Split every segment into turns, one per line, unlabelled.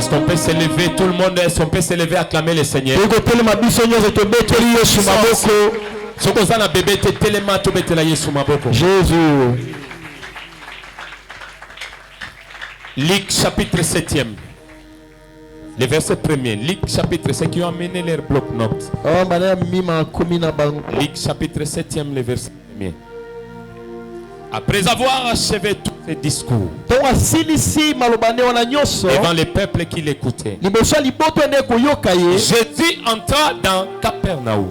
Est-ce qu'on peut s'élever, tout le monde, est-ce qu'on peut s'élever, acclamer le Seigneur?
Jésus.
Luc chapitre 7e. Le verset 1er. Luc chapitre 7 qui ont amené leur bloc-notes. Luc chapitre 7e, le verset 1er. Après avoir achevé tous ces discours devant les peuples qui l'écoutaient, Jésus entra dans Capernaum.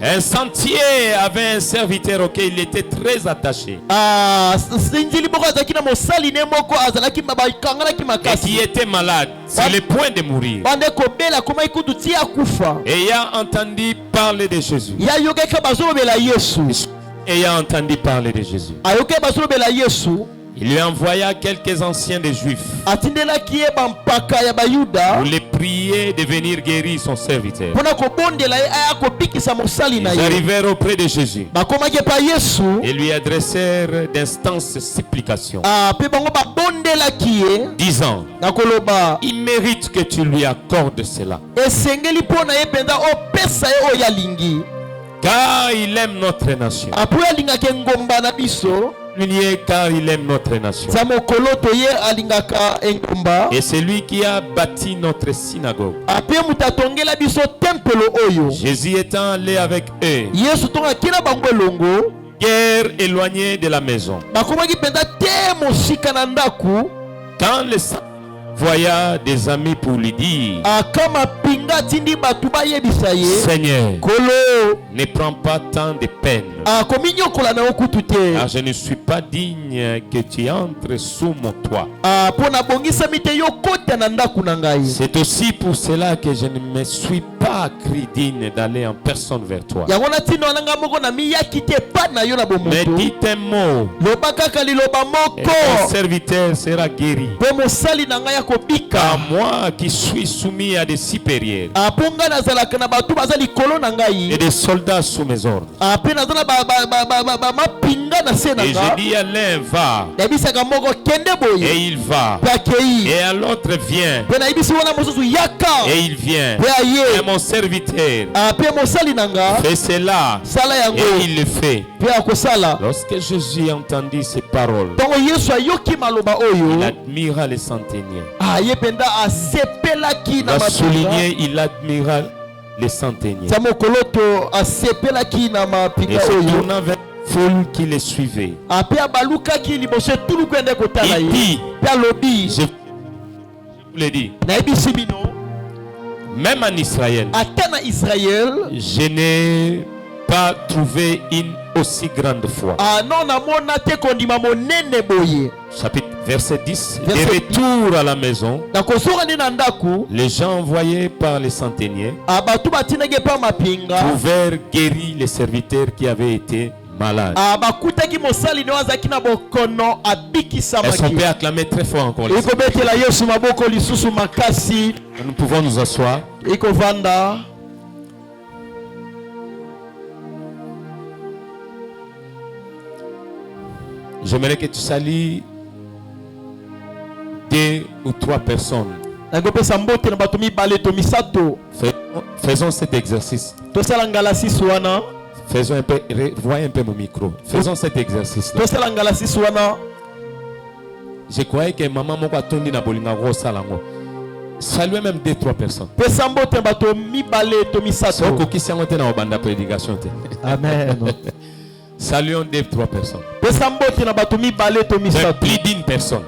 Un sentier avait un serviteur auquel il était très attaché et qui était malade sur le point de mourir. Ayant entendu parler de Jésus, ayant entendu parler de Jésus, il lui envoya quelques anciens des Juifs pour les prier de venir guérir son serviteur. Ils arrivèrent auprès de Jésus et lui adressèrent d'instances supplications, disant: il mérite que tu lui accordes cela, car il aime notre nation. Car il aime notre nation. Et c'est lui qui a bâti notre synagogue. Jésus étant allé avec eux, guère éloigné de la maison, quand le voya des amis pour lui dire: Seigneur, ne prends pas tant de peine, car je ne suis pas digne que tu entres sous mon toit. C'est aussi pour cela que je ne me suis pas cru digne d'aller en personne vers toi. Mais dites un mot, et ton serviteur sera guéri. Car moi qui suis soumis à des supérieurs et des soldats sous mes ordres, et je dis à l'un: va, et il va, et à l'autre: viens, et il vient, et à mon serviteur: fais cela, et il le fait. Lorsque Jésus entendit ces paroles, il admira les centeniers. Il a souligné, il admira les centeniers. Et se tournant vers la foule qui les suivait, il dit: je vous l'ai dit, même en Israël, je n'ai pas trouvé une aussi grande foi. Chapitre verset 10. De retour à la maison, les gens envoyés par les centeniers trouvèrent guéris les serviteurs qui avaient été malades. Est-ce qu'on peut acclamer très fort encore? Nous pouvons nous asseoir. J'aimerais que tu salues 2 ou 3 personnes. Faisons cet exercice. Faisons un peu, voyez un peu mon micro. Faisons cet exercice. Je croyais que maman m'a tourné na bolinga rosa lango. Saluez même 2 ou 3 personnes. Amen. Saluons 2 ou 3 personnes. Plus d'une personne.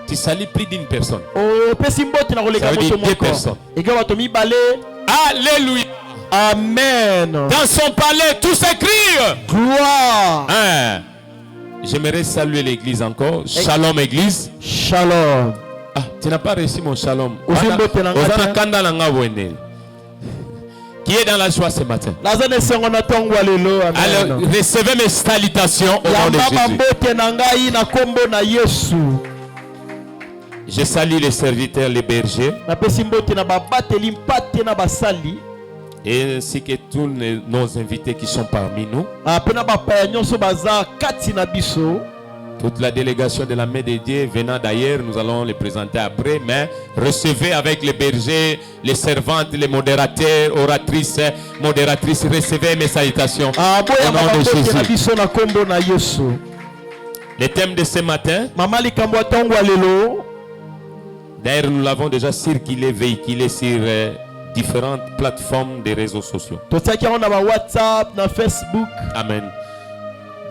Tu salues plus d'une personne. Ça veut dire 2 personnes. Alléluia.
Amen.
Dans son palais, tout s'écrit.
Gloire.
J'aimerais saluer l'église encore. Shalom église.
Shalom.
Tu n'as pas reçu mon shalom. Qui est dans la joie ce matin? Alors, recevez mes salutations au nom de Jésus. Je salue les serviteurs, les bergers, ainsi que tous nos invités qui sont parmi nous. Que Toute la délégation de la main de Dieu venant d'ailleurs, nous allons les présenter après, mais recevez avec les bergers, les servantes, les modérateurs, oratrices, modératrices, recevez mes salutations au nom de Jésus. Le thème de ce matin, d'ailleurs nous l'avons déjà circulé, véhiculé sur différentes plateformes des réseaux sociaux.
WhatsApp, Facebook.
Amen.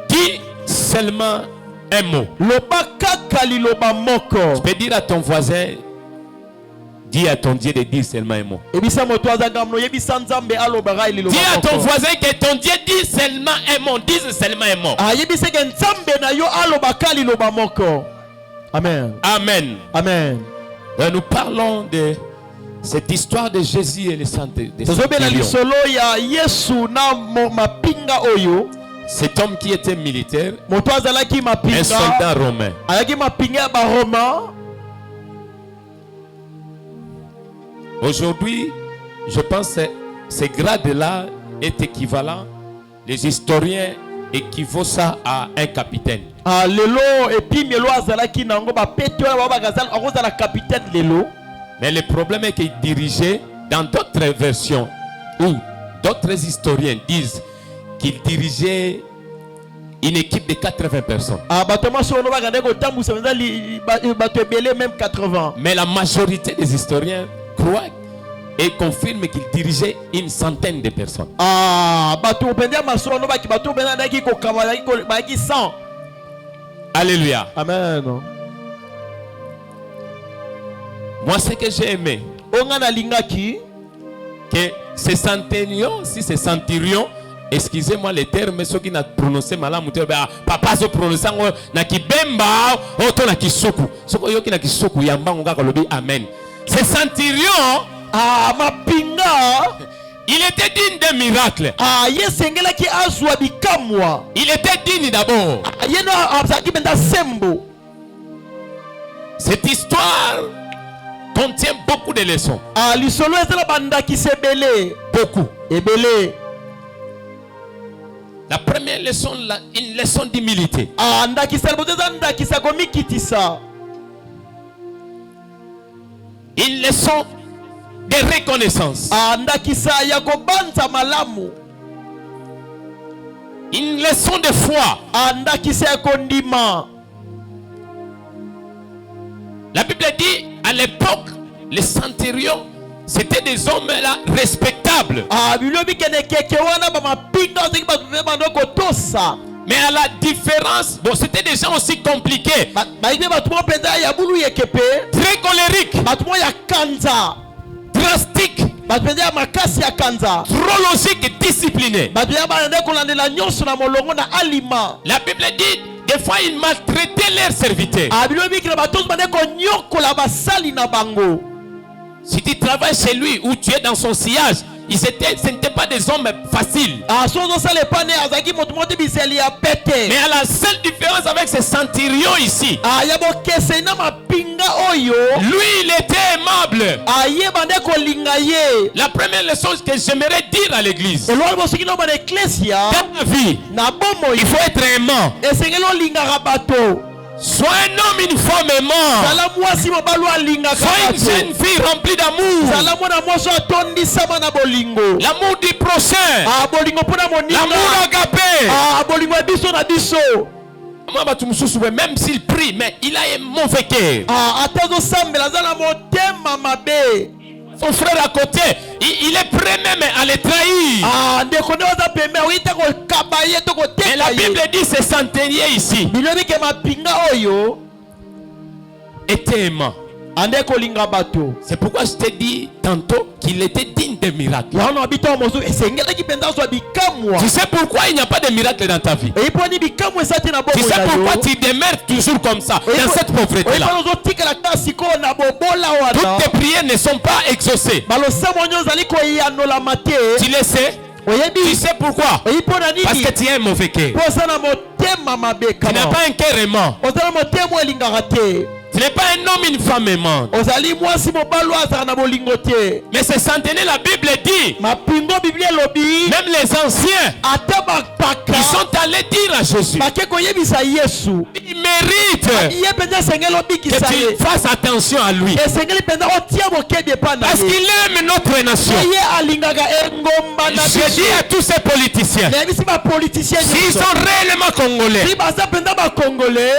Dis seulement un mot.
Tu
peux dire à ton voisin, dis à ton Dieu de dire seulement un mot.
Dis à
ton voisin que ton Dieu dit seulement un mot. Dis seulement un mot.
Amen.
Amen.
Amen.
Nous parlons de cette histoire de Jésus et les centurions. Cet homme qui était militaire, un soldat romain. Aujourd'hui, je pense que ce grade-là est équivalent. Les historiens équivaut ça à un capitaine. Mais le problème est qu'il dirigeait, dans d'autres versions, ou d'autres historiens disent qu'il dirigeait une équipe de 80 personnes. Mais la majorité des historiens croient et confirment qu'il dirigeait une centaine de personnes. Alléluia.
Amen.
Moi, ce que j'ai aimé, que ces centurions, excusez-moi les termes, ceux qui n'ont prononcé mal, papa se prononce na kibemba, auto na kisuku. Soko yoki na kisuku yamba ngaka lobi amen. Ces centurions, il était digne d'un miracle. Il était digne d'abord. Cette histoire contient beaucoup de leçons. Beaucoup. La première leçon, une leçon d'humilité. Une leçon de reconnaissance. Une leçon de foi. La Bible dit, à l'époque, les centurions, c'était des hommes là respectables. Mais à la différence, bon, c'était des gens aussi compliqués, très colériques, drastiques, trop logiques et disciplinés. La Bible dit, des fois ils maltraitaient leurs serviteurs. Si tu travailles chez lui ou tu es dans son sillage, ce n'étaient pas des hommes faciles. Mais à la seule différence avec ces centurions ici, lui il était aimable. La première leçon que j'aimerais dire à l'église, dans la vie, il faut être aimant. Sois un homme, une femme aimante. Sois une jeune fille remplie d'amour. L'amour du prochain. L'amour agapé. Même s'il prie, mais il a un mauvais cœur. Son frère à côté, il est prêt même à les trahir. Mais la Bible dit ces centeniers ici étaient aimants. C'est pourquoi je t'ai dit tantôt qu'il était digne de miracles. Tu sais pourquoi il n'y a pas de miracle dans ta vie? Tu sais pourquoi tu demeures toujours comme ça, dans cette pauvreté-là? Toutes tes prières ne sont pas exaucées. Tu le sais? Tu sais pourquoi? Parce que tu as un mauvais cœur. Tu n'as pas un cœur aimant. Tu n'es pas un homme, une femme aimante. Mais c'est centenaire, la Bible dit, même les anciens, ils sont d'aller dire à Jésus, il mérite que tu fasses attention à lui. Parce qu'il aime notre nation. Je dis à tous ces politiciens, s'ils sont réellement congolais,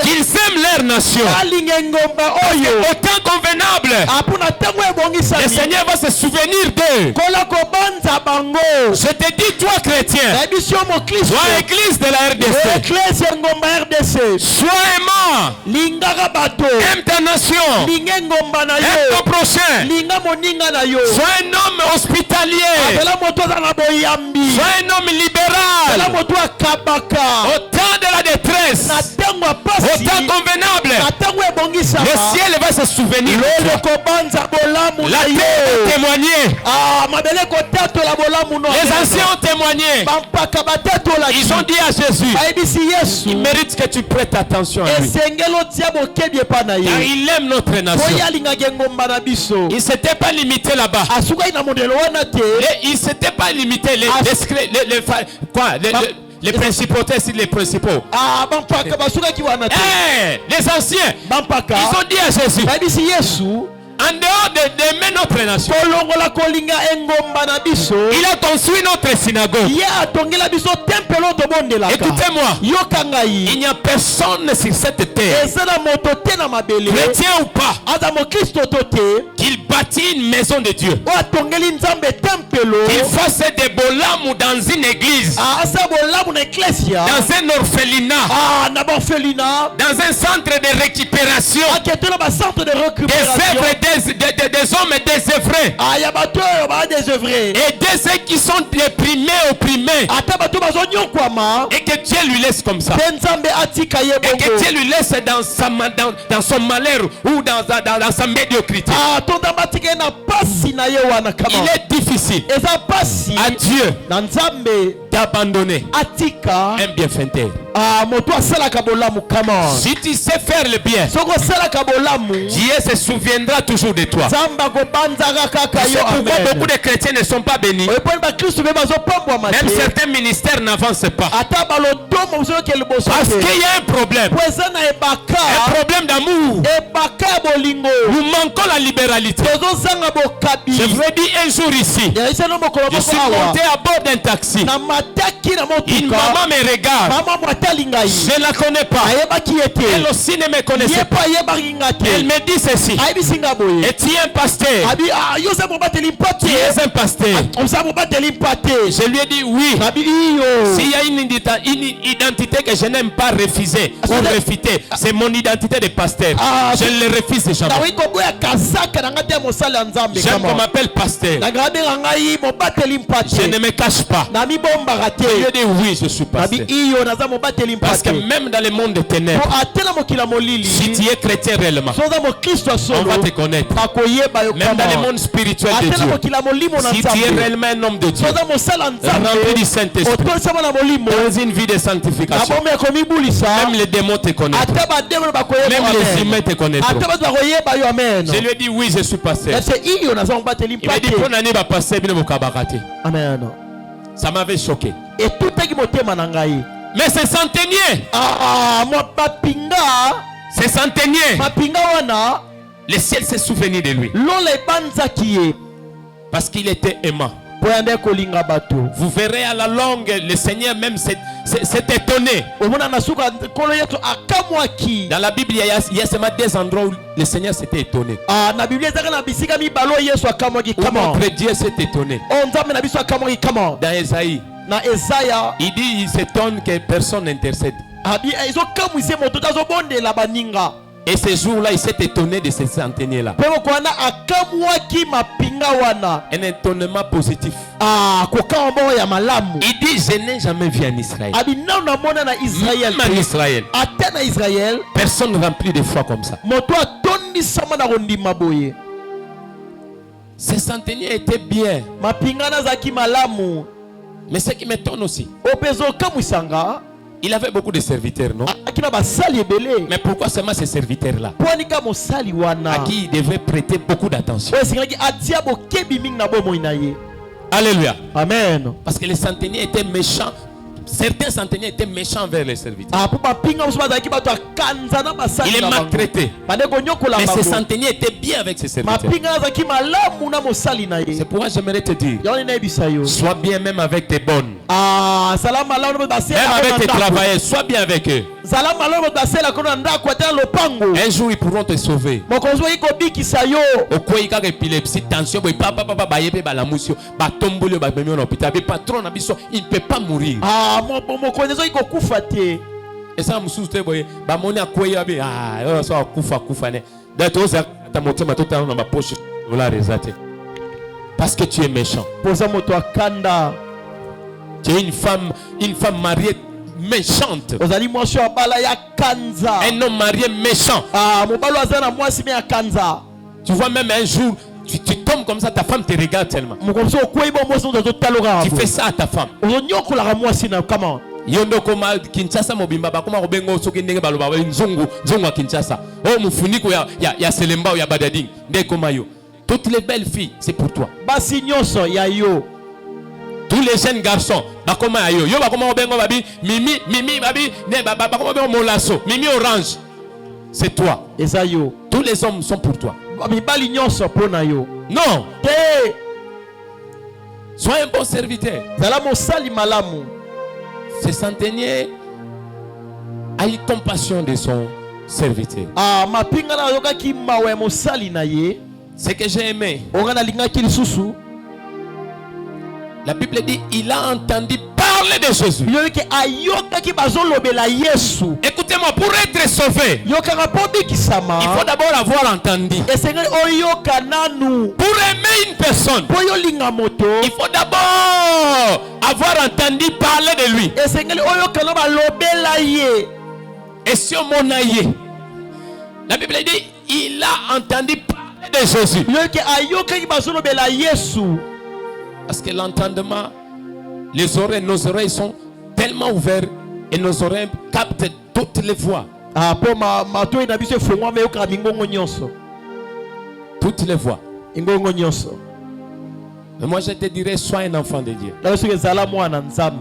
qu'ils aiment leur nation, autant convenable, le Seigneur va se souvenir d'eux. Je te dis, toi chrétien, toi église de la RDC, sois aimant, aime ta nation, aime ton prochain, sois un homme hospitalier, sois un homme libéral, au temps de la détresse, au temps convenable, le ciel va se souvenir de toi. La terre a témoigné, les anciens ont témoigné, ils ont dit à Jésus, il mérite que tu prêtes attention à lui, car il aime notre nation. Il ne s'était pas limité là-bas, il ne s'était pas limité les principautés, c'est les principaux. Les anciens, ils ont dit à Jésus, en dehors d'aimer notre nation, il a construit notre synagogue. Écoutez-moi, il n'y a personne sur cette terre, chrétien ou pas, qu'il bâtit une maison de Dieu, qu'il fasse des bolam dans une église, dans un orphelinat, dans un centre de récupération des œuvres des hommes désœuvrés, et de ceux qui sont opprimés, et que Dieu lui laisse comme ça, et que Dieu lui laisse dans son malheur ou dans sa médiocrité. Il est difficile à Dieu d'abandonner un bienfaiteur. Si tu sais faire le bien, Dieu se souviendra toujours de toi. C'est pourquoi beaucoup de chrétiens ne sont pas bénis. Même certains ministères n'avancent pas, parce qu'il y a un problème d'amour. Nous manquons la libéralité. Je vous ai dit un jour ici, je suis monté à bord d'un taxi. Une maman me regarde, je ne la connais pas, elle aussi ne me connaissait pas. Elle me dit ceci: et tu es un pasteur? Tu es un pasteur? Je lui ai dit oui. S'il y a une identité que je n'aime pas refuser ou réfuter, c'est mon identité de pasteur. Je ne le refuse jamais. J'aime qu'on m'appelle pasteur. Je ne me cache pas. Je lui ai dit oui, je suis pasteur. Parce que même dans le monde des ténèbres, si tu es chrétien réellement, on va te connaître. Même dans le monde spirituel de Dieu, si tu es réellement un homme de Dieu, rempli du Saint-Esprit, dans une vie de sanctification, même les démons te connaîtront, même les humains te connaîtront. Je lui ai dit oui, je suis pasteur. Il m'a dit pour l'année va passer, ça m'avait choqué. Mais c'est centenier. C'est centenier. Le ciel s'est souvenu de lui, parce qu'il était aimant. Vous verrez à la longue, le Seigneur même s'est étonné. Dans la Bible, il y a seulement des endroits où le Seigneur s'était étonné. Notre Dieu s'est étonné. Dans Esaïe, il dit il s'étonne que personne n'intercède. Et ce jour-là, il s'est étonné de ce centenier-là. Un étonnement positif. Il dit je n'ai jamais vu en Israël, même en Israël, personne rempli de foi comme ça. Ce centenier était bien. Mais ce qui m'étonne aussi, il avait beaucoup de serviteurs, non? Mais pourquoi seulement ces serviteurs-là, à qui il devait prêter beaucoup d'attention? Alléluia.
Amen.
Parce que les centeniers étaient méchants Certains centeniers étaient méchants envers les serviteurs. Il les maltraitait. Mais ces centeniers étaient bien avec ses serviteurs. C'est pourquoi j'aimerais te dire, sois bien même avec tes bonnes. Même avec tes travailleurs, sois bien avec eux. Un jour ils pourront te sauver. Épilepsie, tension, patron, il ne peut pas mourir. Et ça me souvient, parce que tu es méchant. Tu es une femme mariée méchante. Un homme marié méchant. Tu vois, même un jour, tu tombes comme ça, ta femme te regarde tellement. Tu fais ça à ta femme. Yondo koma Kinshasa mobimba bakoma robengo soki ndenge baloba nzungu Kinshasa. Oh mufuniko ya Selemba ou ya Badading. Ndekoma yo. Toutes les belles filles, c'est pour toi. Basi nyonso ya yo. Tous les jeunes garçons, bakoma yo. Yo bakoma robengo babi mimi babi ne bakoma robengo molasso. Mimi orange. C'est toi. Esayo. Tous les hommes sont pour toi. Babi bali nyonso pona yo. Non. Sois un bon serviteur. Zala mosali malamu. Ce centenier a eu compassion de son serviteur. Ce que j'ai aimé, la Bible dit il a entendu parler de Jésus. Écoutez-moi, pour être sauvé, il faut d'abord avoir entendu. Pour aimer une personne, il faut d'abord avoir entendu parler de lui. Et si on m'en aille, la Bible dit il a entendu parler de Jésus. Parce que l'entendement, nos oreilles sont tellement ouvertes et nos oreilles captent toutes les voix. Toutes les voix. Mais moi je te dirais, sois un enfant de Dieu.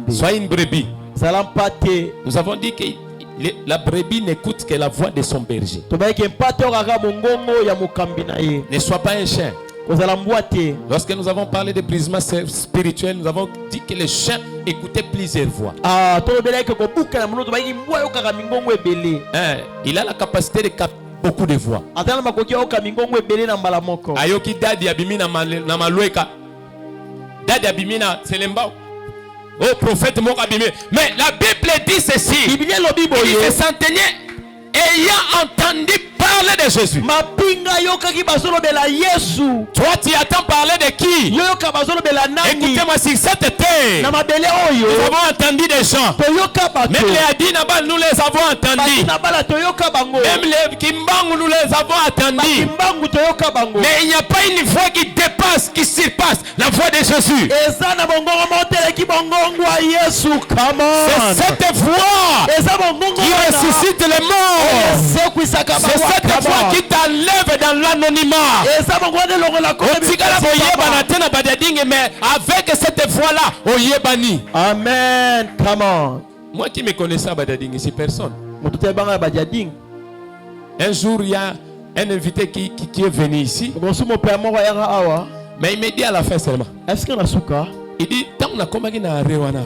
Sois une brebis. Nous avons dit que la brebis n'écoute que la voix de son berger. Ne sois pas un chien. Lorsque nous avons parlé de brisement spirituel, nous avons dit que les chiens écoutaient plusieurs voix. Il a la capacité de capter beaucoup de voix. Ayoki dadi abimina na malueka. Dadi abimina Selemba. Oh prophète mon abimé. Mais la Bible dit ceci. Il se centenier ayant entendu parler de Jésus. Toi tu attends parler de qui? Écoutez-moi, sur cette terre nous avons entendu des gens. Même les Adinaba nous les avons entendus. Même les Kimbangu nous les avons entendus. Mais il n'y a pas une voix qui dépasse, qui surpasse la voix de Jésus. C'est cette voix qui ressuscite les morts. C'est cette voix qui t'enlève dans l'anonymat. Mais avec cette voix-là, amen. Come on. Moi qui me connaissais à Badading, c'est personne. Un jour, il y a un invité qui est venu ici. Mais il m'a dit à la fin seulement. Il dit, tant on a combattu dans Rewana.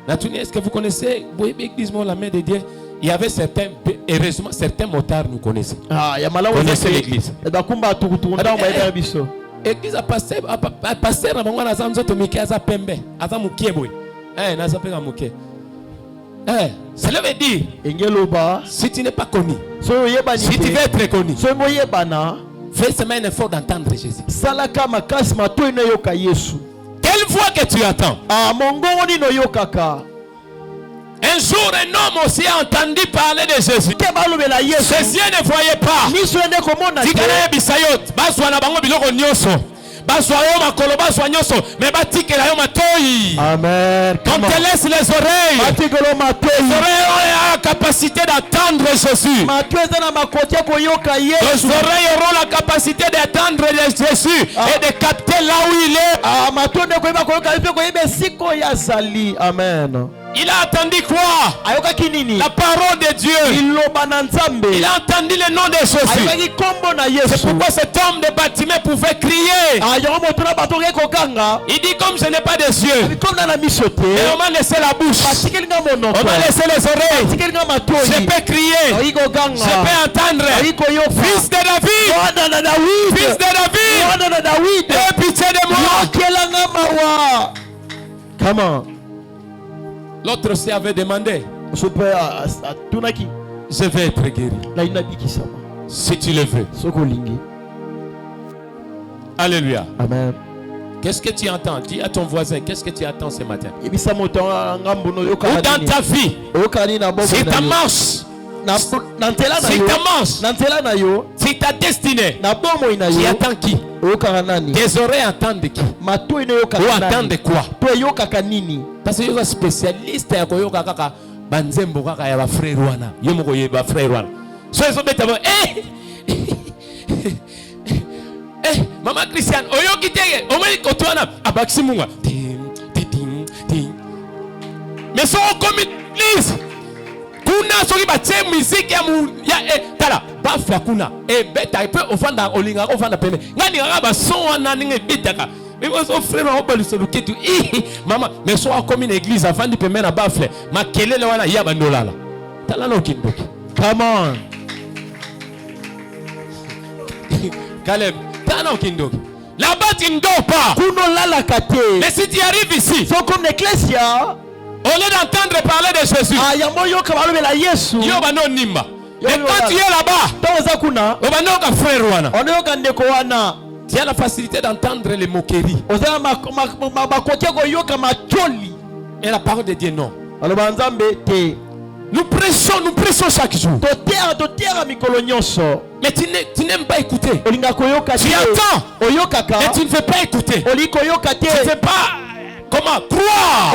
Est-ce que vous connaissez la main de Dieu? Il y avait certains, heureusement, certains motards nous connaissaient. Connaissaient l'église. L'église a passé à Mangwana Zamzoto Miki Azapembe, Azamukieboy. Cela veut dire, si tu n'es pas connu, si tu veux être connu, fais seulement un effort d'entendre Jésus. Quelle voix que tu attends? Un jour, un homme aussi a entendu parler de Jésus. Jésus ne voyait pas. Amen. Quand tu laisses les oreilles ont la capacité d'attendre Jésus. Les oreilles auront la capacité d'attendre Jésus et de capter là où il est. Amen. Il a entendu quoi? La parole de Dieu. Il a entendu le nom de Jésus. C'est pourquoi cet homme de bâtiment pouvait crier. Il dit comme je n'ai pas de yeux, et on m'a laissé la bouche, on m'a laissé les oreilles, je peux crier, je peux entendre. Fils de David, fils de David, aie pitié de moi.
Comment?
L'autre aussi avait demandé, je vais être guéri si tu le veux. Alléluia.
Amen.
Qu'est-ce que tu entends? Dis à ton voisin, qu'est-ce que tu attends ce matin? Ou dans ta vie, si ta marche, si ta destinée, tu attends qui? Tes oreilles attendent qui? Ou attendent quoi? Parce que tu es spécialiste à koyoka banzembo kaka ya ba frère wana. Yo moko yeba frère wana. So eso beta bo Mama Christian, oyo kitege, omeli kotwana abaksimunga. Mais so comme l'église. Kuna soki batie musique ya tala, bafla kuna. Beta ipe ofanda olinga ofanda pene. Ngani ngaka ba son wana ninge betaka. Mais moi son frère on parle sur le kitu. Mama, mais so comme une église avant de peme na bafle. Makelele wana ya bandolala. Tala no kindoki.
Come on.
Caleb. Là-bas tu ne dors pas. Mais si tu arrives ici, au lieu d'entendre parler de Jésus, mais quand tu es là-bas, tu as la facilité d'entendre les moqueries. Et la parole de Dieu non. Nous prêchons chaque jour. Mais tu n'aimes pas écouter. Tu attends. Mais tu ne veux pas écouter. Tu ne veux pas comment croire.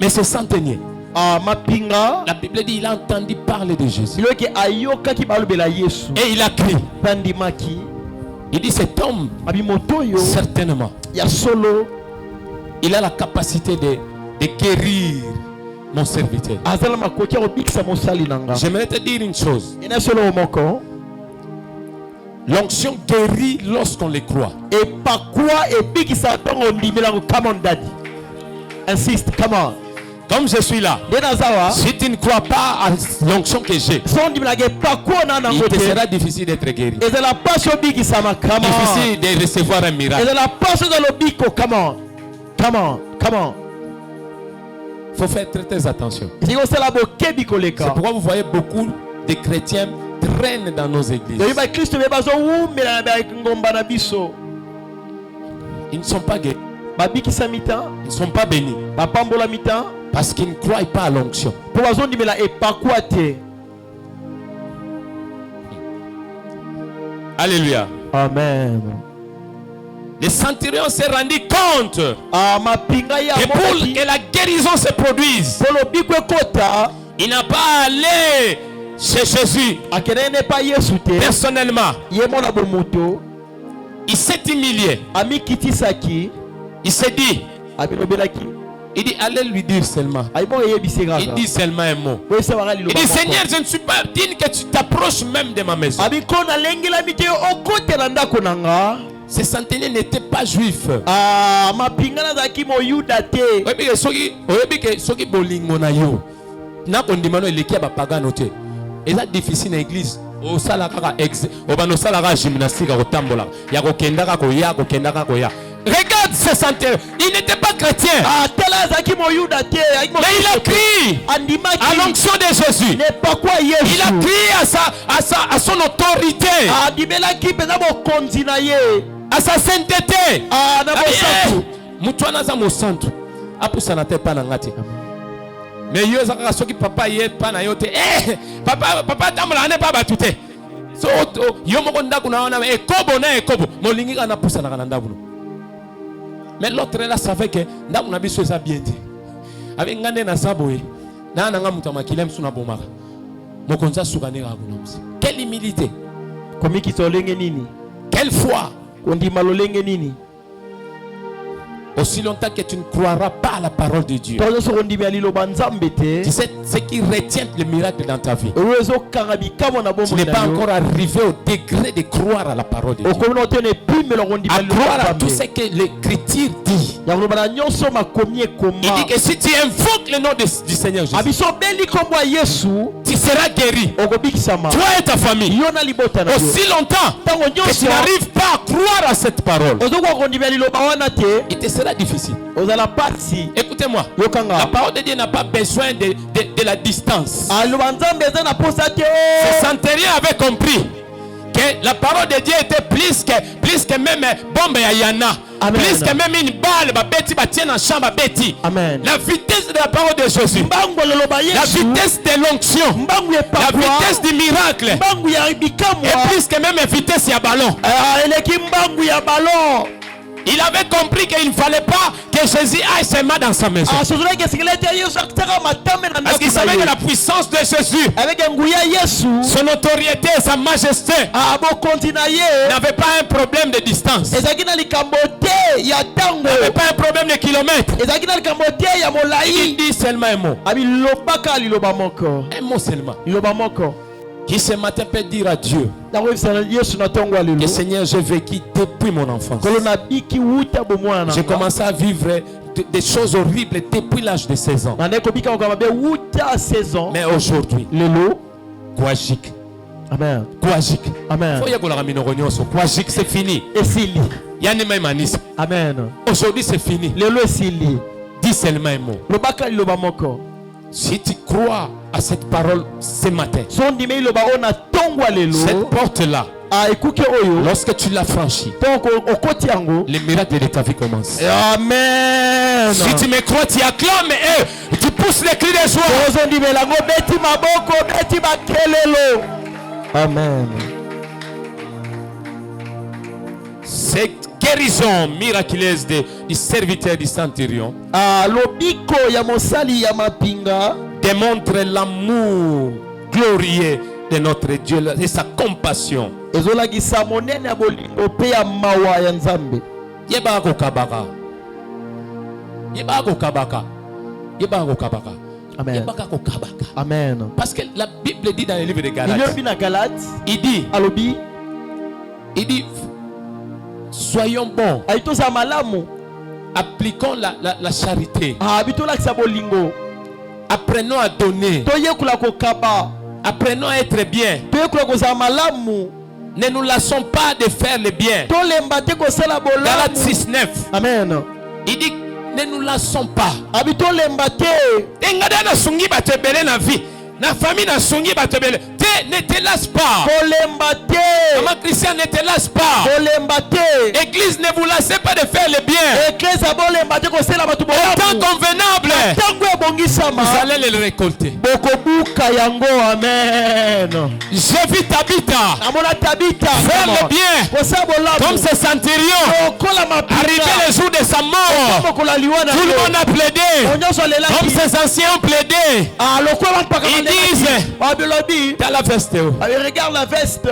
Mais ce centenier, la Bible dit il a entendu parler de Jésus. Et il a crié. Il dit cet homme, certainement, il a la capacité de guérir mon serviteur. J'aimerais te dire une chose. L'onction guérit lorsqu'on les croit.
Insiste, come on.
Comme je suis là, si tu ne crois pas à l'onction que j'ai, il te sera difficile d'être guéri. Difficile de recevoir un miracle. Il faut faire très attention. C'est pourquoi vous voyez beaucoup de chrétiens traînent dans nos églises. Ils ne sont pas guéris. Ils ne sont pas bénis. Parce qu'ils ne croient pas à l'onction. Alléluia.
Amen.
Le centurion s'est rendu compte que pour que la guérison se produise, il n'a pas allé chez Jésus personnellement. Il s'est humilié. Il s'est dit, il dit allez lui dire seulement. Il dit seulement un mot. Il dit Seigneur, je ne suis pas digne que tu t'approches même de ma maison. Ce centenier n'était pas juif. C'est difficile dans l'église. Regarde ce centenier. Il n'était pas chrétien. Mais il a crié à l'onction de Jésus. Il a crié à son autorité. À sa sainteté. Mais papa y est pas na yote. Papa tamla ne pas batute. So yo moko ndaku na ona ekobo na ekobo molingi kana pusa na kana ndaku. Mais l'autre là savait que ndaku na biso ça bien dit. Avec ngane na saboye na nga mutama kilem suna bomaka. Mokonza sukanera kuna msi. Quelle humilité.
Komiki tolenge nini?
Quelle foi.
Kondi malolenge nini?
aussi longtemps que tu ne croiras pas à la parole de Dieu, tu sais ce qui retient le miracle dans ta vie. Tu n'es pas encore arrivé au degré de croire à la parole de Dieu, à croire à tout ce que l'Écriture dit. Il dit que si tu invoques le nom du Seigneur Jésus, tu seras guéri, toi et ta famille. Aussi longtemps que tu n'arrives pas à croire à cette parole, il te sera difficile. Écoutez-moi, la parole de Dieu n'a pas besoin de la distance. Ce centurion avait compris que la parole de Dieu était plus que même bombe à Yana.
Amen.
Plus que même une balle, la vitesse de la parole de Jésus, la vitesse de l'onction, la vitesse du miracle, et plus que même la vitesse de ballon. Il avait compris qu'il ne fallait pas que Jésus aille seulement dans sa maison. Parce qu'il savait que la puissance de Jésus, son autorité et sa majesté n'avaient pas un problème de distance, n'avaient pas un problème de kilomètres. Il dit seulement un mot. Un mot seulement. Qui ce matin peut dire à Dieu que Seigneur, j'ai vécu depuis mon enfance. J'ai commencé à vivre des choses horribles depuis l'âge de 16 ans. Mais aujourd'hui, Kouajik.
Amen.
Kouajik.
Amen.
Kouajik, c'est fini.
Amen.
Aujourd'hui, c'est fini. Dis seulement un mot. Si tu crois à cette parole ce matin, cette porte-là, lorsque tu l'as franchie, les miracles de ta vie commencent.
Amen.
Si tu me crois, tu acclames et tu pousses les cris de joie.
Amen.
Cette guérison miraculeuse du serviteur du centurion démontre l'amour glorieux de notre Dieu et sa compassion.
Amen. Amen.
Parce que la Bible dit dans le livre de Galates, il dit soyons bons, appliquons la charité, apprenons à donner, apprenons à être bien, ne nous lassons pas de faire le bien. Galates 6:9.
Amen.
Il dit ne nous lassons pas. Na famille na songi batebele. Ne te lasse pas. Maman Christian, ne te lasse pas. Église, ne vous lassez pas de faire le bien. Autant convenable, vous allez le récolter.
Amen.
J'ai vu Tabitha faire le bien comme ce centurion. Arrivé le jour de sa mort, tout le monde a plaidé comme ces anciens ont plaidé. Ils disent t'as la veste.
Regarde la veste.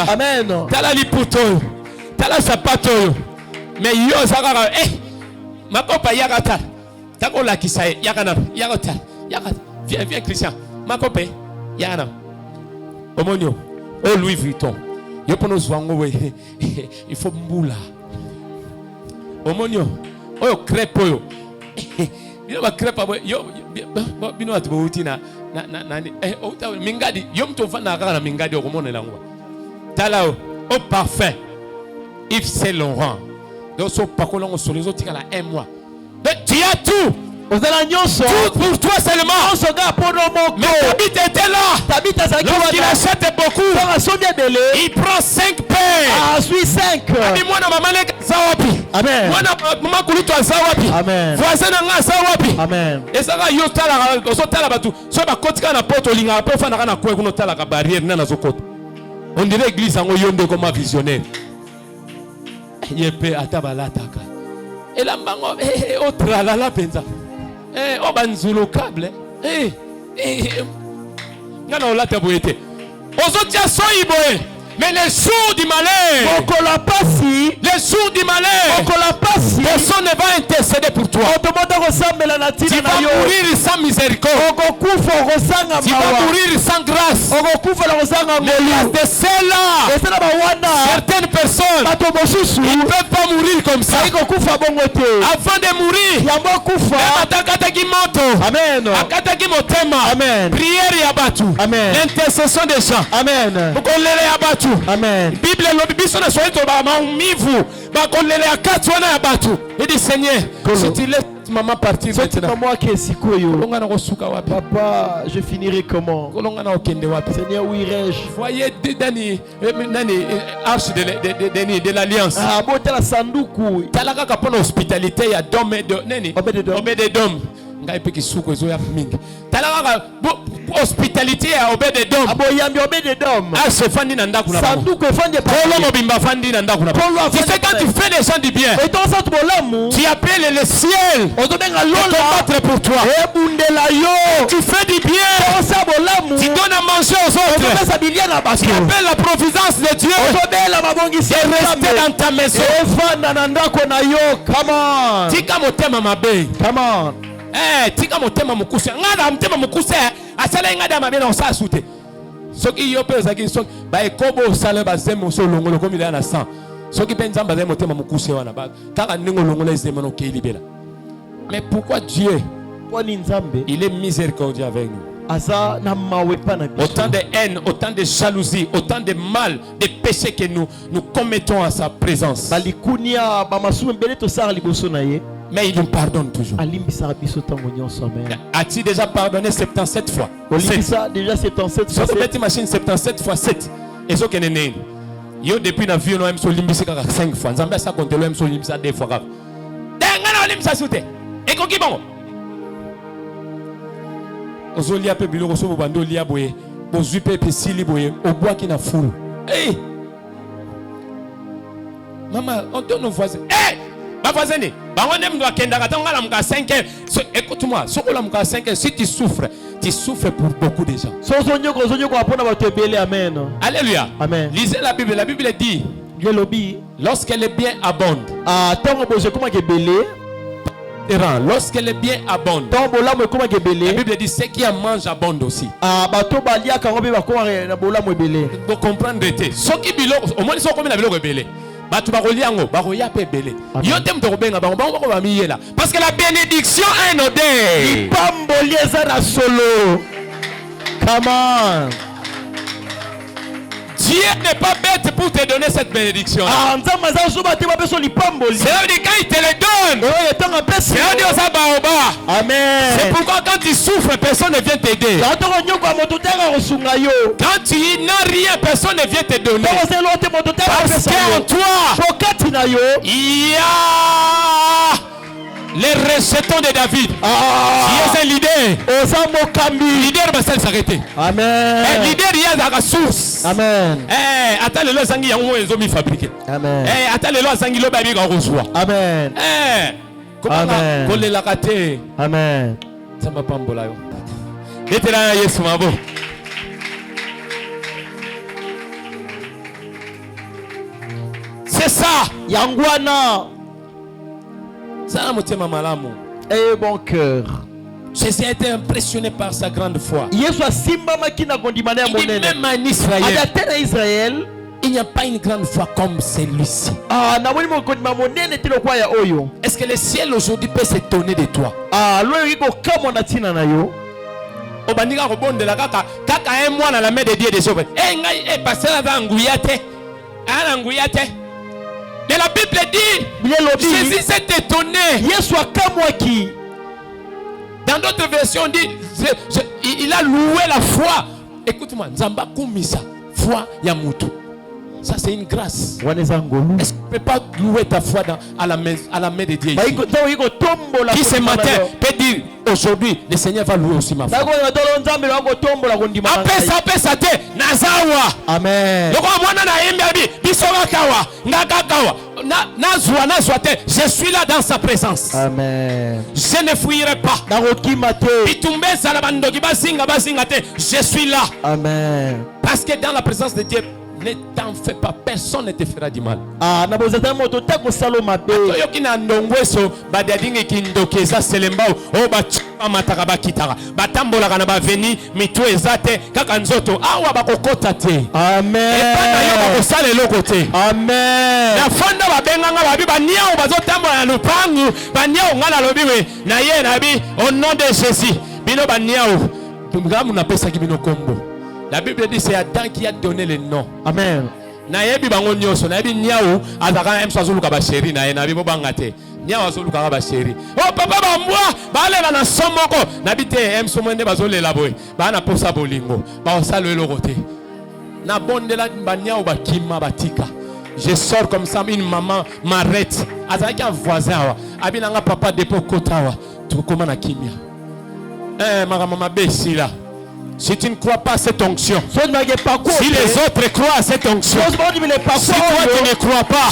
Amen.
T'as la liputo. T'as la sapato. Mais yo zakara ma copa yagata. T'as qu'on la kisaye yagana yagata yagata. Viens Christian. Ma copa yagana. Omonio. Oh Louis Vuitton. Yo pour nous voir il faut mboula. Omonio. Oh crêpe yo. Yo ba crêpe yo bino atubuti na mingadi yo mtu fana kana mingadi okomonela ngwa tala o parfum Yves Saint Laurent donc so pakolongo sur les autres tika la un mois mais tu as tout tout pour toi seulement. Mais Tabitha était là. Lorsqu'il achète beaucoup, il prend 5 paires. Amen.
Amen.
Voisin n'a sawapi.
Amen.
Et ça va yo tala so tala batu. So ba kotika na poto linga po fana kana kwa kuno tala ka barrière na na zokota. On dirait église ngo yonde comme visionnaire. Yepe atabalataka. Et la bango autre la penza. Oh banzulo câble. Ngana olata boyete. Ozotia soiboe. Mais les jours du malheur, les jours du malheur, personne ne va intercéder pour toi. Tu vas mourir sans miséricorde. Tu vas mourir sans grâce. De celle-là, certaines personnes, ils ne peuvent pas mourir comme ça. Avant de mourir, prière et abattu. L'intercession des gens. Bible il dit Seigneur, si tu laisses maman partir maintenant,
papa, je finirai comment? Seigneur, où irai-je?
Voyez arche de l'alliance. Hospitalité, il y a d'hommes et d'hommes. Hospitalité à Obed-Edom. Ah, c'est Fandi Nandakuna. Tu sais, quand tu fais des gens du bien, tu appelles le ciel pour combattre pour toi. Tu fais du bien, tu donnes à manger aux autres. Tu appelles la providence de Dieu et rester dans ta maison.
Come on.
Tika motema mukuse ngada mtema mukuse asala ngada mabena osasute soki yope zaki soki ba ekobo sala bazemo so longolo komila na 100 soki penzamba bazemo motema mukuse wana ba kaka ningo longola ezemano ke libela. Mais pourquoi Dieu il est miséricordieux avec nous? Autant de haine, autant de jalousie, autant de mal, de péchés que nous commettons à sa présence. Mais il nous pardonne toujours. As-tu déjà pardonné 77 fois?
Déjà 77 fois.
Cette machine 77 fois 7. Et ce que n'est yo depuis na vie no même so limbisi 5 fois. Nzambe sa compte le même so limbisa 2 fois. Dengana limbisa soute. Et ko ki bongo. Ozolia pe biloko so bando lia boye. Bozui pe sili boye. Oboa ki na fulu. Hey. Maman, on donne nos voisins. Hey! Écoute-moi, si tu souffres pour beaucoup de gens. Alléluia.
Amen.
Lisez la Bible dit lorsque les biens abondent, lorsque les biens abondent, la Bible dit ceux qui en mangent abondent aussi. Pour comprendre, ceux qui biloko au moins ils sont comme la biloko belé. Parce que la bénédiction est un odeur.
Come on.
Dieu n'est pas bête pour te donner cette bénédiction. C'est-à-dire quand il te le donne,
Amen.
c'est pourquoi quand tu souffres, personne ne vient t'aider. Quand tu n'as rien, personne ne vient te donner. Parce qu'en toi, il y a les rejetons de David. Qui est un leader. Leader va s'arrêter.
Amen.
Leader il y a la source.
Amen.
Attends le sangi yango ezomi fabriqué.
Amen.
Attends le sangi lo babi ka reçoit.
Amen.
Comment ko le lakate.
Amen.
Ça m'a pas mbola yo. Etela Yesu mabo. C'est ça.
Yangwana.
Ça motema malamu.
Et bon cœur.
Jésus a été impressionné par sa grande foi.
Même
en Israël, il n'y a pas une grande foi comme celui-ci. Est-ce que le ciel aujourd'hui peut s'étonner de toi? Obandika kobondela kaka un mois dans la main de Dieu des hommes. Passer dans Nguyate. Mais la Bible dit, Jésus s'est étonné. Dans d'autres versions, on dit, il a loué la foi. Écoute-moi, Nzamba Kumisa, foi Yamutu. Ça, c'est une grâce. Est-ce que tu ne peux pas louer ta foi à la main de Dieu? Qui ce matin peut dire, aujourd'hui, le Seigneur va louer aussi ma foi. Amen. Je suis là dans sa présence.
Amen.
Je ne fuirai pas. Je suis là.
Amen.
Parce que dans la présence de Dieu, Ne t'en fais pas, personne ne te fera du mal.
Ah, na bozata moto ta ko saloma be.
Yoki na ndongweso badadinge kindokeza selembao o ba mataka ba kitaka. Batambola kana ba veni mitu ezate kaka nzoto awa bakokota te.
Amen.
Et pas yo bakosala eloko te.
Amen.
Na fanda babenganga babi baniao bazotambola na lupangu baniao ngala lobiwe na ye na bi au nom de Jésus. Bino baniao tumgamu na pesa kibino kombo. La Bible dit c'est Adam qui a donné le nom.
Amen.
Na yebi bango nyoso na yebi niao azaka emsazuluka ba chéri na ye na bibo bangate niao azuluka ba chéri oh papa ba mwa balela na somoko na bite emsomende bazolela boy ba na posa bolingo ba osalo eloko te na bondela ba niao ba kima batika. Je sors comme ça, une maman m'arrête azaki un voisin wa abinanga papa depo kotawa tukoma na kimia maman besi là. Si tu ne crois pas à cette onction, si les autres croient à cette onction, si toi tu ne crois pas,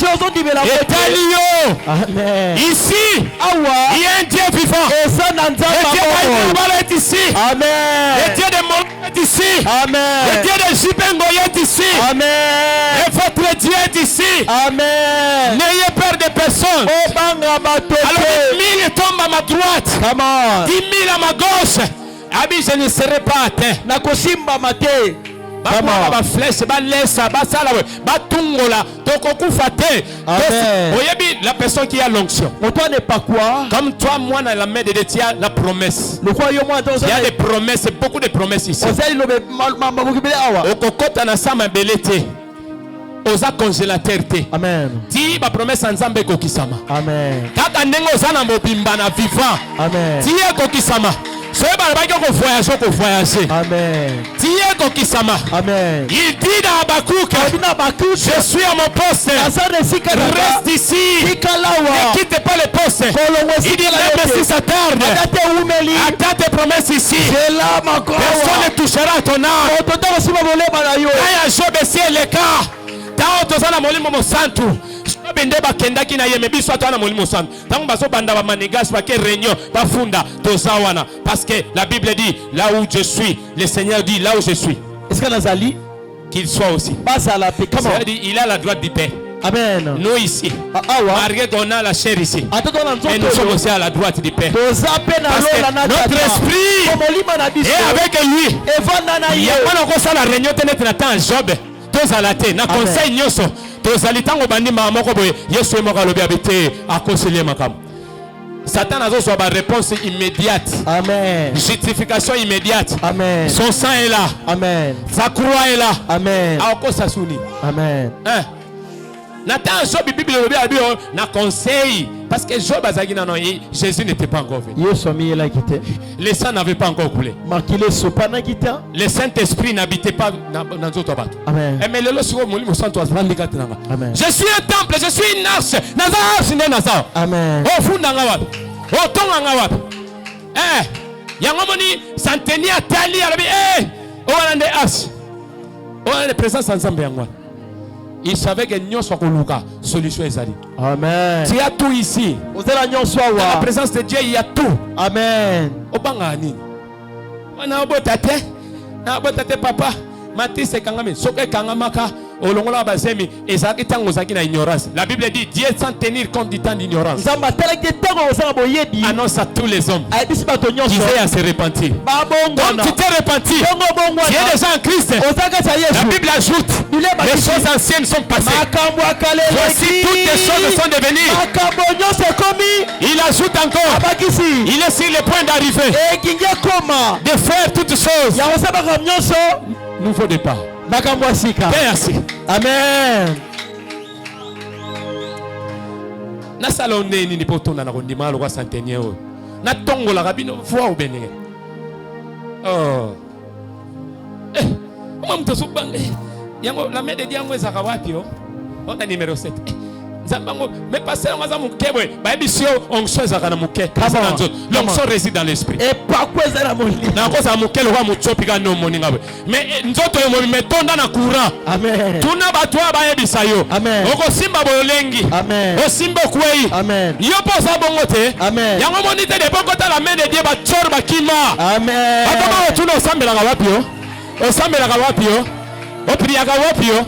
ici, il y a un Dieu vivant. Le Dieu d'Aïdouba est ici. Le Dieu de Moïse est ici. Le Dieu de Jibengo est ici. Et votre Dieu est ici. N'ayez peur de personne. Alors 1000 tombent à ma droite, 10 000 à ma gauche. Abi, je ne serai pas atteint.
Nakosimba mate.
Ba flèche, ba lesa, ba sala, ba tungola, tokokufa te. Oyebi la personne qui a l'onction.
Toi n'est pas quoi?
Comme toi, moi, dans la main de Dieu, tu as la promesse. Il y a des promesses, beaucoup de promesses ici. Okokota na sama belete. Oza congélateur te.
Amen.
Ti ba promesse nzambe kokisama.
Amen.
Kaka ndengo oza na mobimba na vivant.
Amen.
Ti kokisama.
Amen. Amen.
Il dit dans Habakkuk, je suis à mon poste. Reste ici. Ne quitte pas le poste. Il dit même si ça tarde, attends tes promesses ici. Personne ne touchera à ton âme. Quand il y a Job et ciel les cas, tant que ça na molimo mo santu. Bende bakendaki na yeme biso atana molimo santu. Tango baso banda ba manigas ba ke réunion ba funda tozawana parce que la Bible dit là où je suis, le Seigneur dit là où je suis.
Est-ce que Nazali
qu'il soit aussi. C'est-à-dire il a la droite du Père. Amen. Nous ici, malgré qu'on a la chair ici, mais nous sommes aussi à la droite du Père. Parce que notre esprit est avec lui. Il y a pas encore ça la réunion tenait à Job. Tous à la tête. Na conseil nyoso. Tous à l'étango bandi mamoko boye. Yesu emoka lobi abete akonseiller makam. Satan a reçu une réponse immédiate. Amen. Justification immédiate. Amen. Son sang est là. Amen. Sa croix est là. Amen. Amen. Hein? Nathan Job Bible na conseil parce que Job azagina non Jésus n'était pas encore venu. Le sang n'avait pas encore coulé. Le Saint-Esprit n'habitait pas dans notre bateau. Amen. Je suis un temple, je suis une arche. Amen. Oh fundanga wapi? Oh tonganga wapi? Yangomoni santeni atali arabi oh alande arche. Oh la présence ensemble yangwa. Il savait que nous sommes solution ezali. Amen. Il y a tout ici. Dans la présence de Dieu, il y a tout. Amen. Obangani. On a beau tate papa. Matisse kangami. Soke kangamaka. Olongola basemi. Ezaki tango zaki na ignorance. La Bible dit Dieu sans tenir compte du temps d'ignorance. Annonce à tous les hommes. Qui veulent à se repentir. Donc tu t'es repenti. Tu es déjà en Christ. La Bible ajoute. Les choses anciennes sont passées. Voici toutes les choses sont devenues. Il ajoute encore. Il est sur le point d'arriver. De faire toutes choses. Nouveau départ. Merci. Amen. Na salon neni ni potona na kondima lo kwa centenier o. Na tongo la rabino fois au benenge. Oh. Mtu subang yango la mede diango ezaka wapi o? On a numéro 7. Zambango mais passer on va mukebwe ba ebisio onction ezaka na muke. L'onction réside dans l'esprit. Et pas quoi ça la moni. Na ko za mukelo wa mutopika no moni ngabe. Mais nzoto yo mo metonda na courant. Amen. Tuna batwa ba ebisa yo. Amen. Oko simba bolengi. Amen. O simba kwei. Amen. Yo posa bongo te. Amen. Yango moni te de bokota la main de Dieu ba tsor ba kima. Amen. Atama tuna osambela ka wapi yo? Osambela ka wapi yo? O priya ka wapi yo?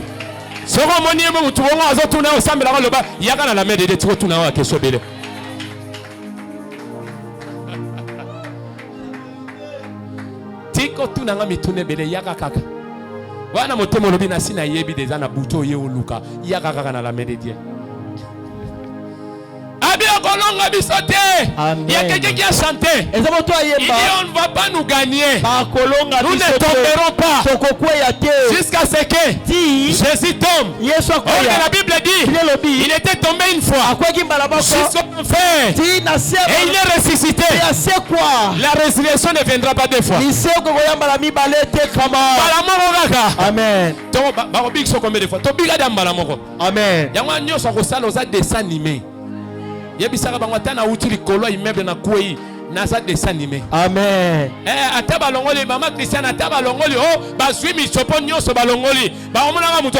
Soko moni mo mutu wongo azotuna osambela ko loba yaka na la main de Dieu tiko tuna wa keso bele. Tiko tuna nga mitune bele yaka kaka. Wana motemo lobi na sina yebi deza na buto ye oluka yaka kaka na la main de Dieu. Il y a quelqu'un qui a chanté. Il dit on ne va pas nous gagner. Nous ne tomberons pas jusqu'à ce que Jésus tombe. Or la Bible dit il était tombé une fois jusqu'au enfer et il est ressuscité. La résurrection ne viendra pas deux fois.
Amen.
Amen. Yebisaka bangwatana utili kolo immeuble na kuei nasa dessin animé.
Amen.
Ataba longoli mama Christiane ataba longoli oh bazwi misopo nyonso balongoli ba omona nga muto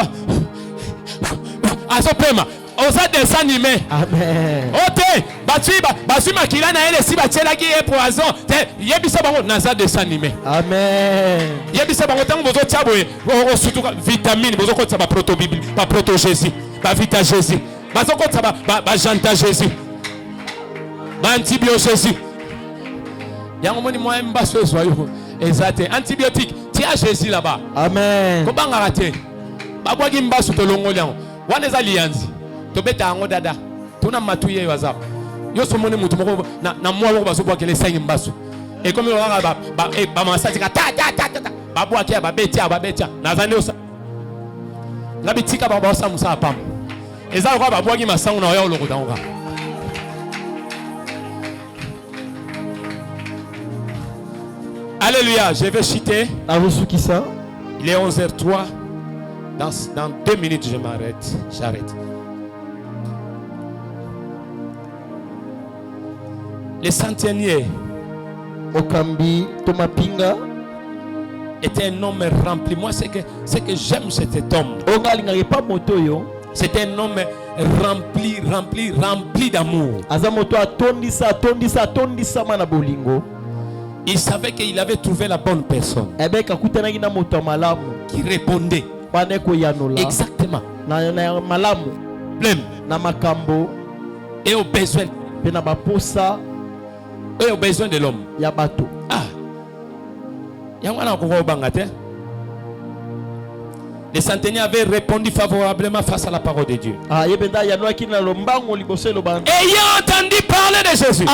azopema oza dessin animé.
Amen.
Ote bazwi makila na ele si batielaki e poison te yebisa bango nasa dessin animé.
Amen.
Yebisa bango tango bozo tiaboye o sutuka vitamine bozo kotsa ba proto bible ba proto Jésus ba vita Jésus bazo kotsa ba janta Jésus. Antibiotique Jésus. Yango moni moi mbaso ezoyo ezate antibiotique tia Jésus là-bas.
Amen.
Kobanga raté. Babwagi mbaso to longoli yango. Wana eza lianzi. To beta yango dada. Tuna matuye wazap. Yo so moni mutu moko na mwa ko baso bwa kele sengi mbaso. Et comme on va ba masati ka ta babwaki ba betia nazani osa. Ngabitika ba bosa musa pam. Eza ko babwagi masangu na yo loko dango. Alléluia, je vais citer. Il est 11h03. Dans 2 minutes, je m'arrête. J'arrête. Le centenier
Okambi Tomapinga
était un homme rempli. Moi, c'est que j'aime cet homme. C'est un homme rempli d'amour. Il savait qu'il avait trouvé la bonne personne qui répondait exactement et aux besoins de l'homme. Le centenier avait répondu favorablement face à la parole de Dieu. Ayant entendu parler de Jésus,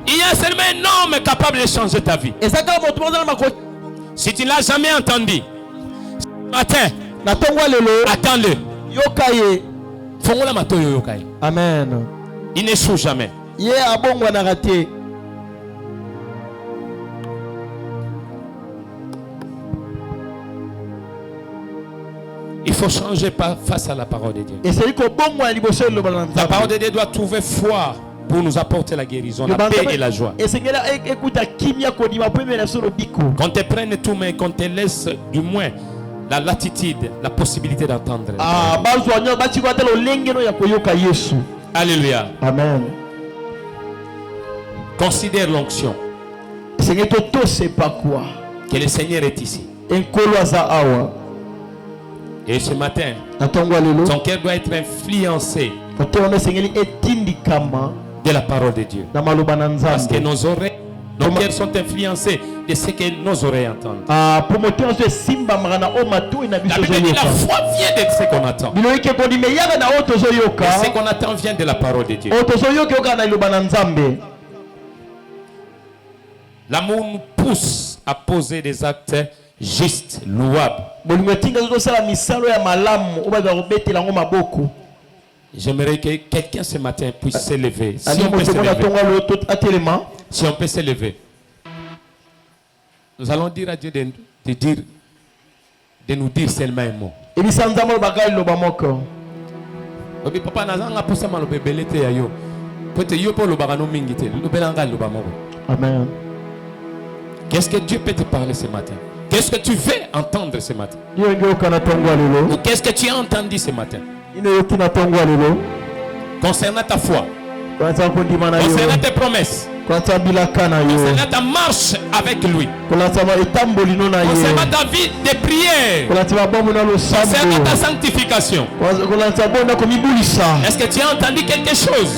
il y a seulement un homme capable de changer ta vie. Si tu ne l'as jamais entendu, ce matin, attends-le.
Amen.
Il n'échoue jamais. Il faut changer face à la parole de Dieu. La parole de Dieu doit trouver foi pour nous apporter la guérison, la paix et la joie. Qu'on te prenne tout, mais qu'on te laisse du moins la latitude, la possibilité d'entendre. Alléluia.
Amen.
Considère l'onction. Que le Seigneur est ici. Et ce matin, ton cœur doit être influencé de la parole de Dieu. Parce que nos cœurs sont influencés de ce que nos oreilles entendent. La Bible dit la foi vient de ce qu'on attend. Et ce qu'on attend vient de la parole de Dieu. L'amour nous pousse à poser des actes justes, louables. J'aimerais que quelqu'un ce matin puisse s'élever. Si on peut s'élever. Nous allons dire à Dieu de nous dire seulement un mot.
Amen.
Qu'est-ce que Dieu peut te parler ce matin? Qu'est-ce que tu veux entendre ce matin? Ou qu'est-ce que tu as entendu ce matin? Concernant ta foi, concernant tes promesses, Concernant ta marche avec lui. Concernant ta vie de prière. Concernant ta sanctification. Est-ce que tu as entendu quelque chose?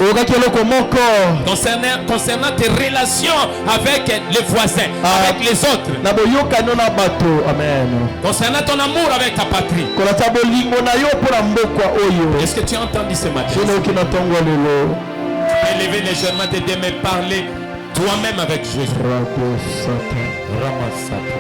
Concernant tes relations avec les voisins, avec les autres. Concernant ton amour avec ta patrie. Est-ce que tu as entendu ce matin? Élever légèrement tes deux mains, parler toi-même avec Jésus. Ramasata.